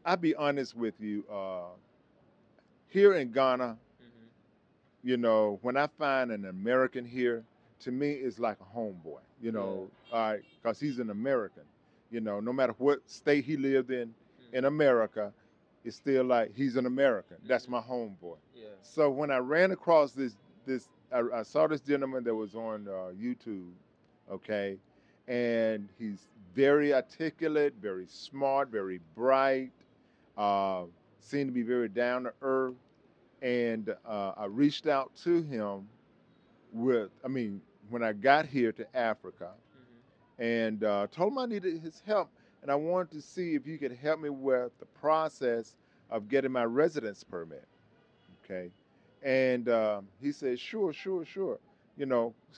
I'll be honest with you. Here in Ghana, Hmm. when I find an American here, to me, it's like a homeboy, Yeah. all right, because he's an American. No matter what state he lived in Hmm. America, it's still like he's an American. That's my Hmm. homeboy. Yeah. So when I ran across I saw this gentleman that was on YouTube, okay, and he's very articulate, very smart, very bright, uh, seemed to be very down to earth, and I reached out to him when I got here to Africa, Hmm. and told him I needed his help, and I wanted to see if you could help me with the process of getting my residence permit. Okay, and he said, sure, sure, sure.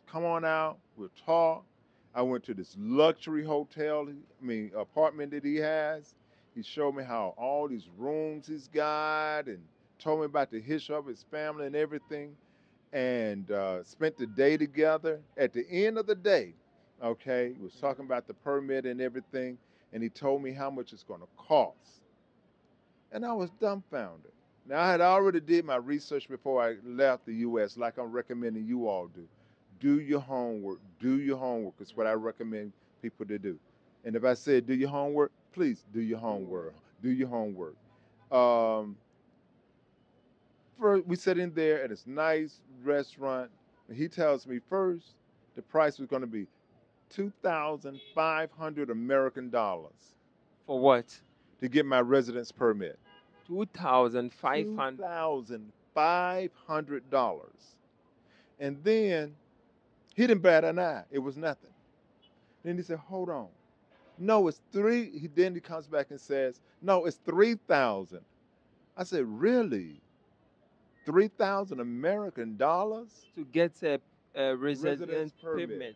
Come on out, we'll talk. I went to this luxury hotel, apartment that he has. He showed me how all these rooms he's got and told me about the history of his family and everything, and spent the day together. At the end of the day, okay, he was talking Hmm. about the permit and everything, and he told me how much it's going to cost, and I was dumbfounded. Now I had already did my research before I left the U.S., like I'm recommending you all do. Do your homework. Do your homework is what I recommend people to do. And if I said do your homework, please do your Do it. homework. Do your homework. Um, First, we sat in there at this nice restaurant, and he tells me first the price was going to be 2,500 American dollars For what? to get my residence permit. 2,500. $2,500. And then he didn't bat an eye. It was nothing. Then he said, hold on. No, it's three. Then he comes back and says, no, it's 3,000. I said, really? 3,000 American dollars? To get a Residence resident permit. permit.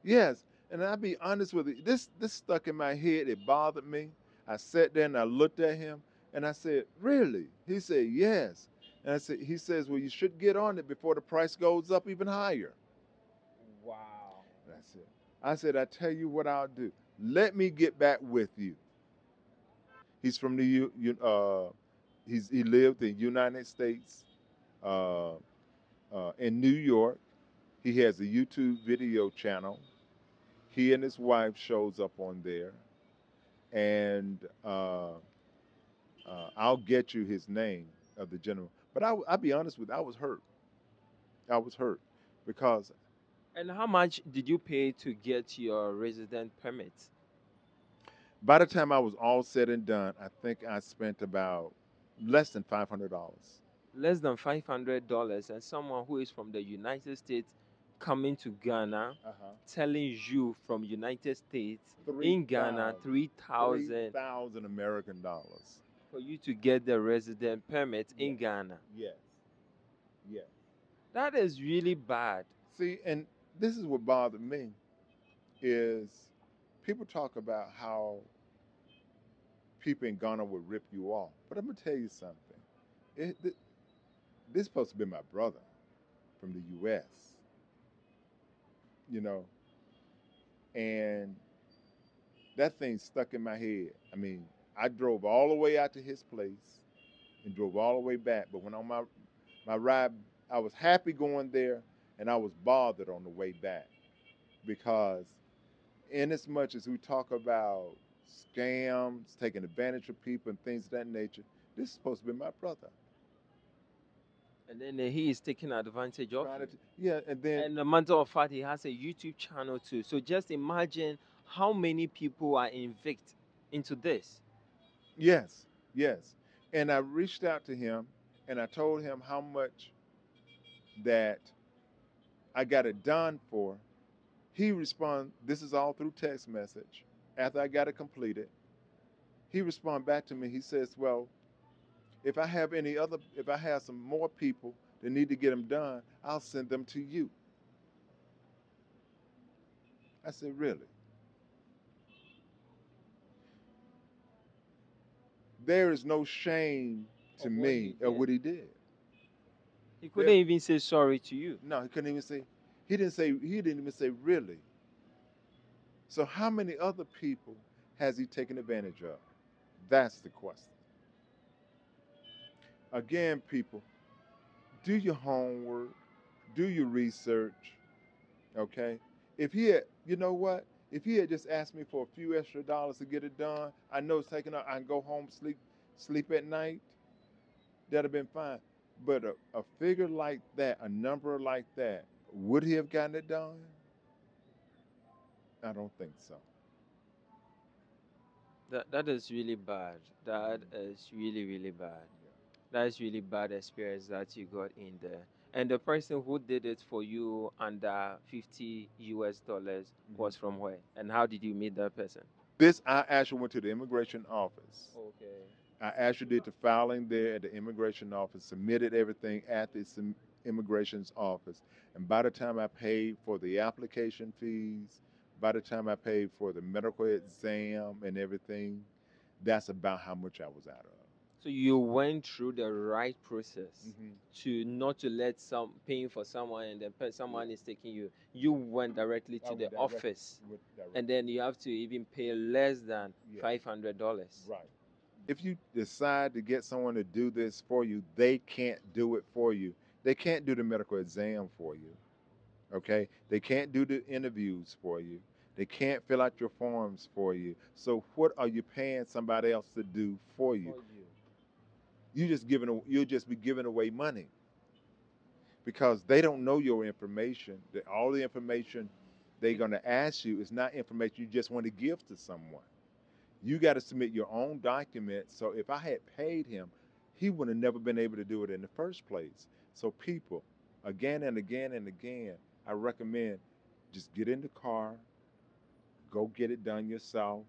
Yes. And I'll be honest with you, this stuck in my head. It bothered me. I sat there and I looked at him and I said, really? He said, yes. And he says, well, you should get on it before the price goes up even higher. Wow. And I said, I tell you what I'll do. Let me get back with you. He's from the he lived in the United States, uh, in New York. He has a YouTube video channel. He and his wife shows up on there, and I'll get you his name of the gentleman. But I'll be honest with you, I was hurt. I was hurt because And how much did you pay to get your resident permit? by the time I was all said and done, I think I spent about less than $500. Less than $500, and someone who is from the United States coming to Ghana, Uh-huh. telling you from United States Three in Ghana thousand, 3,000 American dollars. for you to get the resident permit Yes, in Ghana. yes, yes. That is really bad. See, and this is what bothered me is people talk about how people in Ghana would rip you off. But I'm gonna tell you something. This is supposed to be my brother from the U.S. You know, and that thing stuck in my head. I drove all the way out to his place and drove all the way back. But when on my ride, I was happy going there, and I was bothered on the way back because, in as much as we talk about scams, taking advantage of people, and things of that nature, this is supposed to be my brother. And then he is taking advantage of Trying to, you. yeah, and then And a matter of fact, he has a YouTube channel too. So just imagine how many people are invoked into this. yes, yes, and I reached out to him and I told him how much that I got it done for. He responded, this is all through text message. After I got it completed, he responded back to me. He says, well, if I have some more people that need to get them done, I'll send them to you. I said, really? There is no shame to Of what me he of did. what he did. He couldn't There, even say sorry to you. no, he couldn't even say, he didn't even say, really. So how many other people has he taken advantage of? That's the question. Again, people, do your homework, do your research, okay? If he had, you know what? If he had just asked me for a few extra dollars to get it done, I know it's taking up, I can go home, sleep at night, that'd have been fine. But a figure like that, a number like that, would he have gotten it done? I don't think so. That is really bad. That Mhm. is really really bad. Yeah. That is really bad experience that you got in there. And the person who did it for you under 50 US dollars Mhm. was from where? And how did you meet that person? This, I actually went to the immigration office. Okay. I actually did the filing there at the immigration office, submitted everything at the immigration's office. And by the time I paid for the application fees, by the time I paid for the medical exam and everything, that's about how much I was out of. So you went through the right process Hmm. to not to let some paying for someone and then Yeah. someone is taking you. You went directly I to the went directly office, with and directly. then you have to even pay less than Yeah, $500. right. If you decide to get someone to do this for you, they can't do it for you. They can't do the medical exam for you. Okay? They can't do the interviews for you. They can't fill out your forms for you. So what are you paying somebody else to do for you? For you. You'll just be giving away money because they don't know your information. All the information they're going to ask you is not information you just want to give to someone. You got to submit your own documents. So if I had paid him, he would have never been able to do it in the first place. So people, again and again and again, I recommend just get in the car, go get it done yourself,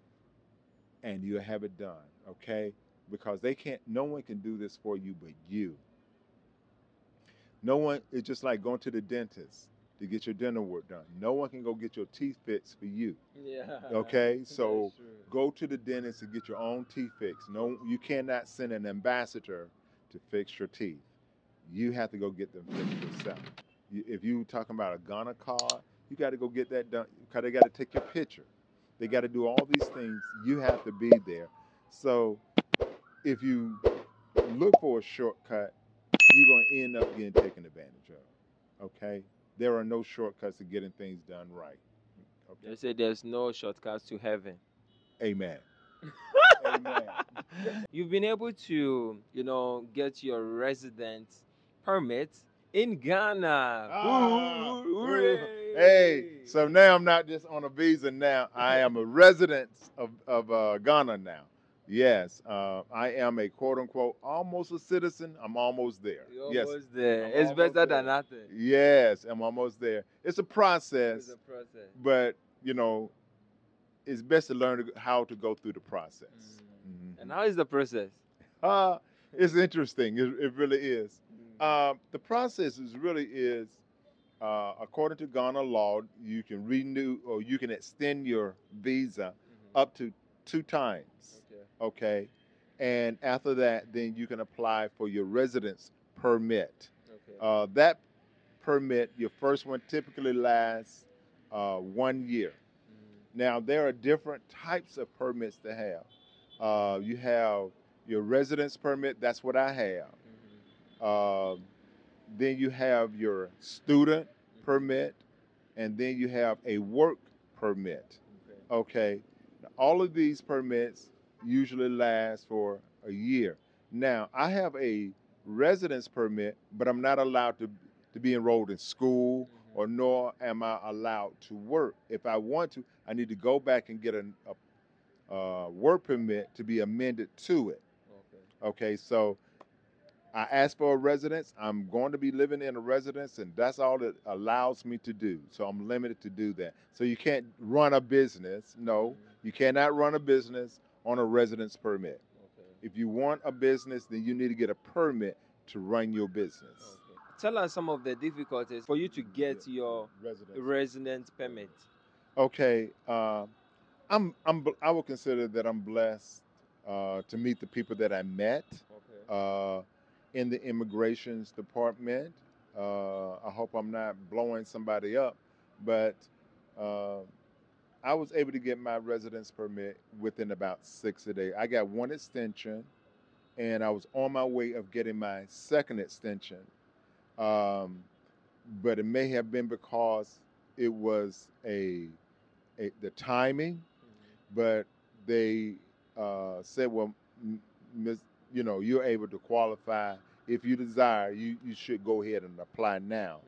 and you'll have it done. Okay? Because no one can do this for you but you. No one, it's just like going to the dentist to get your dental work done. No one can go get your teeth fixed for you. Yeah, Okay, that is so true. go to the dentist and get your own teeth fixed. No, you cannot send an ambassador to fix your teeth. You have to go get them fixed yourself. If you talking about a Ghana card, you got to go get that done because they got to take your picture. They got to do all these things. You have to be there. So if you look for a shortcut, you're going to end up getting taken advantage of. Okay, there are no shortcuts to getting things done right. Okay, They say there's no shortcuts to heaven. amen. Amen. You've been able to, get your resident permit in Ghana. Ah, hey, Hooray! so now I'm not just on a visa now. I am a resident of Ghana now. Yes, I am a quote unquote almost a citizen. I'm almost there. You're Yes, almost there. I'm It's almost better than there. nothing. Yes, I'm almost there. It's a It's process, a process. but you know, it's best to learn how to go through the process. And Hmm. how is the process? Uh, it's interesting. It really is. Mm. The process really is according to Ghana law, you can renew or you can extend your visa up to 2 times. Okay. Okay. And after that, then you can apply for your residence permit. Okay. That permit, your first one typically lasts 1 year. Now, there are different types of permits to have. You have your residence permit, that's what I have. Um, then you have your student permit, and then you have a work permit. Okay. Now, all of these permits usually last for a year. Now, I have a residence permit, but I'm not allowed to be enrolled in school, or nor am I allowed to work. If I want to, I need to go back and get a work permit to be amended to it. Okay. Okay, so I asked for a residence. I'm going to be living in a residence, and that's all it allows me to do. So I'm limited to do that. So you can't run a business. No, you cannot run a business on a residence permit. Okay. If you want a business, then you need to get a permit to run your business. Okay. Tell us some of the difficulties for you to get your Residence resident permit. Okay, I would consider that I'm blessed to meet the people that I met Okay. uh, in the immigrations department. I hope I'm not blowing somebody up, but uh, I was able to get my residence permit within about 6 a day. I got one extension, and I was on my way of getting my second extension. Um, but it may have been because it was the timing. But they said, well, miss, you're able to qualify if you desire. You should go ahead and apply now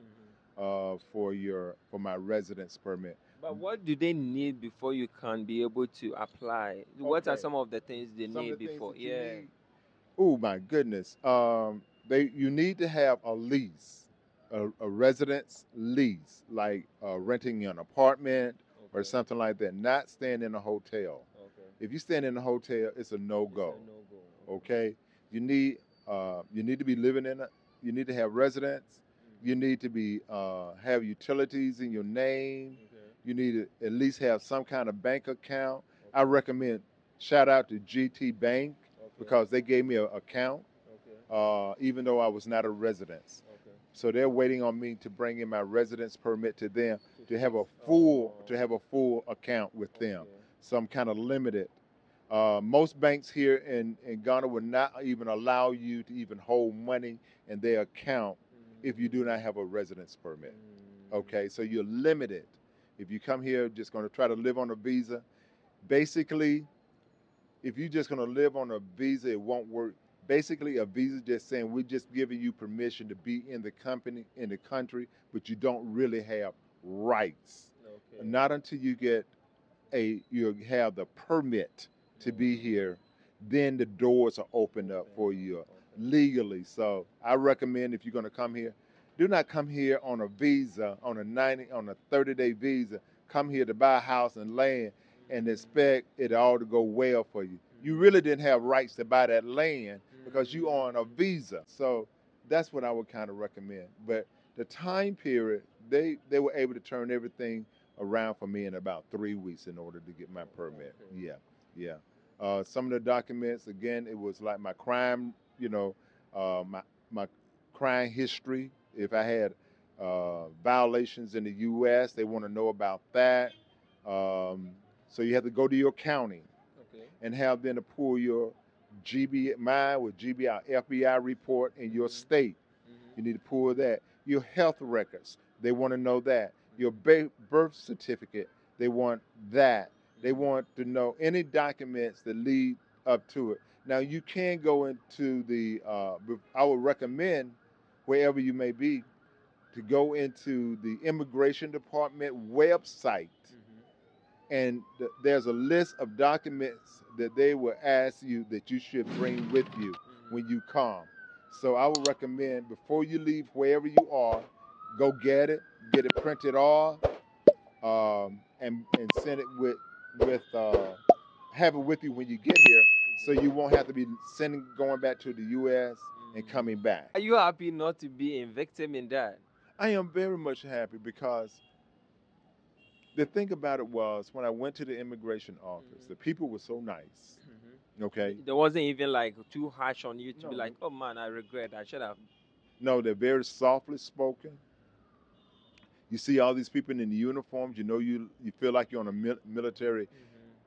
for my residence permit. But what do they need before you can be able to apply? What are Okay, some of the things they some of need the things before? that you Yeah. need. Oh my goodness. You need to have a lease, a residence lease, like renting an apartment or Okay. something like that. Not staying in a hotel. Okay. If you stand in a hotel, it's a no It's go. a no go. Okay. Okay, you need you need to be living in a. You need to have residence. You need to be have utilities in your name. Okay. You need to at least have some kind of bank account. I Okay. recommend shout out to GT Bank Okay. because they gave me an account Okay. even though I was not a resident. Okay. So they're waiting on me to bring in my residence permit to them To to have fix. a Oh. full account with them. Okay. So I'm kind of limited. Most banks here in Ghana will not even allow you to even hold money in their account if you do not have a residence permit. Okay, so you're limited. If you come here just going to try to live on a visa, basically, if you're just going to live on a visa, it won't work. Basically, a visa is just saying we're just giving you permission to be in the country, but you don't really have rights. Okay. Not until you have the permit to be here, then the doors are opened up for you Okay. legally. So I recommend if you're going to come here, do not come here on a visa, on a 30-day visa. Come here to buy a house and land and expect it all to go well for you. You really didn't have rights to buy that land because you on a visa. So that's what I would kind of recommend. But the time period, they were able to turn everything around for me in about 3 weeks in order to get my permit. Okay. Yeah, yeah. Some of the documents, again, it was like my crime, my crime history. If I had violations in the U.S., they want to know about that. Um, so you have to go to your county Okay. and have them to pull your GB, mine with GBI, FBI report in your state. You need to pull that. Your health records, they want to know that. Your birth certificate, they want that. They want to know any documents that lead up to it. Now, you can go into I would recommend, wherever you may be, to go into the immigration department website, and there's a list of documents that they will ask you that you should bring with you when you come. So I would recommend before you leave wherever you are, go get it printed off, and send it with have it with you when you get here, so you won't have to be going back to the U.S. and coming back. Are you happy not to be a victim in that? I am very much happy because the thing about it was when I went to the immigration office, the people were so nice. Okay. There wasn't even like too harsh on you to be No, like, oh man, I regret. I should have. no, they're very softly spoken. You see all these people in the uniforms. You feel like you're on a military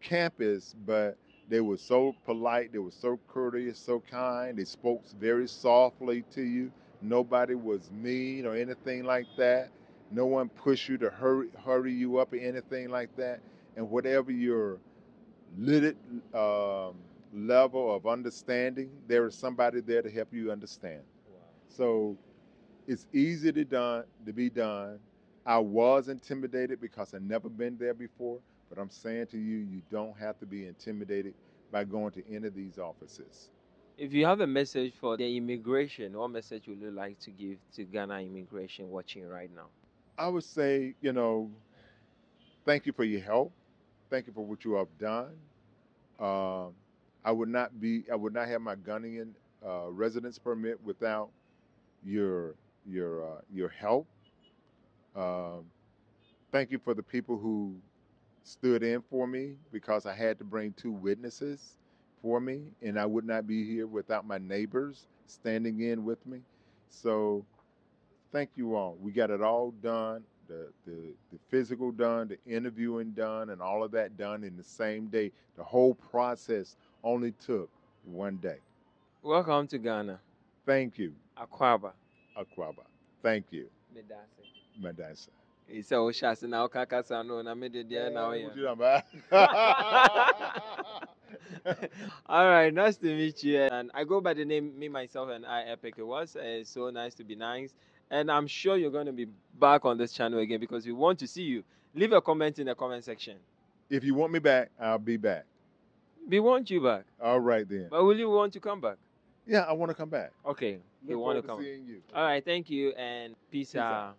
campus, but they were so polite. They were so courteous, so kind. They spoke very softly to you. Nobody was mean or anything like that. No one pushed you to hurry you up or anything like that. And whatever your lit level of understanding, there is somebody there to help you understand. So it's easy to be done. I was intimidated because I'd never been there before, but I'm saying to you, you don't have to be intimidated by going to any of these offices. If you have a message for the immigration, what message would you like to give to Ghana immigration watching right now? I would say, thank you for your help. Thank you for what you have done. Um, I would not have my Ghanaian residence permit without your your help. Um, Thank you for the people who stood in for me because I had to bring two witnesses for me, and I would not be here without my neighbors standing in with me. So thank you all. We got it all done the physical done, the interviewing done, and all of that done in the same day. The whole process only took one day. Welcome to Ghana. Thank you, Akwaba. Akwaba. Thank you, Medase. Madasa. It's a Oshas now Kakasa no na made there now. What you talking about? All right, nice to meet you. And I go by the name me myself and I Epic. It was so nice to be nice. And I'm sure you're going to be back on this channel again because we want to see you. Leave a comment in the comment section. If you want me back, I'll be back. We want you back. All right then. But will you want to come back? Yeah, I want to come back. Okay, we Look want to forward come. to seeing you. All right, thank you and peace Peace out. out.